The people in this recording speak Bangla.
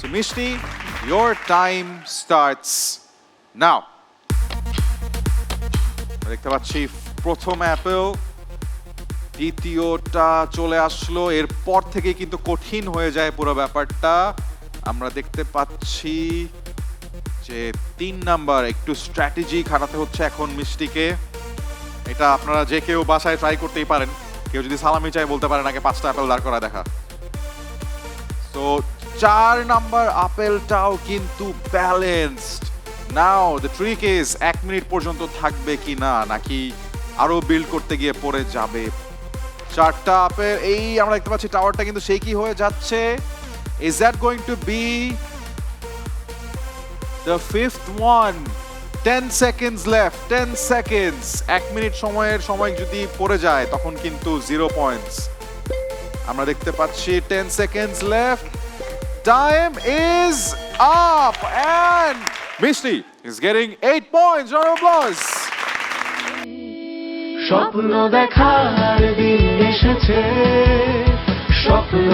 So Mishti, your time starts now. দেখতে পাচ্ছি প্রথম অ্যাপেল, দ্বিতীয়টা চলে আসলো, এরপর থেকে কিন্তু কঠিন হয়ে যায় পুরো ব্যাপারটা। আমরা দেখতে পাচ্ছি যে 3 নাম্বার, একটু স্ট্র্যাটেজি খাটাতে হচ্ছে এখন মিষ্টিকে। এটা আপনারা যে কেউ বাসায় ট্রাই করতেই পারেন। কেউ যদি সালামি চায় বলতে পারেন আগে 5টা অ্যাপেল দাঁড় করা দেখা। তো 4 নাম্বার আপেলটাও কিন্তু balanced. Now the trick is 1 minute পর্যন্ত থাকবে কিনা, নাকি আরো বিল্ড করতে গিয়ে পড়ে যাবে। 4টা আপেল, এই আমরা দেখতে পাচ্ছি টাওয়ারটা কিন্তু শেকি হয়ে যাচ্ছে। Is that going to B the fifth one? 10 seconds left, 10 seconds. 1 minute সময় যদি পড়ে যায় তখন কিন্তু 0 পয়েন্টস। আমরা দেখতে পাচ্ছি 10 seconds left. Time is up and Mishti is getting 8 points. Round of applause. স্বপ্ন দেখার দিন এসেছে, স্বপ্ন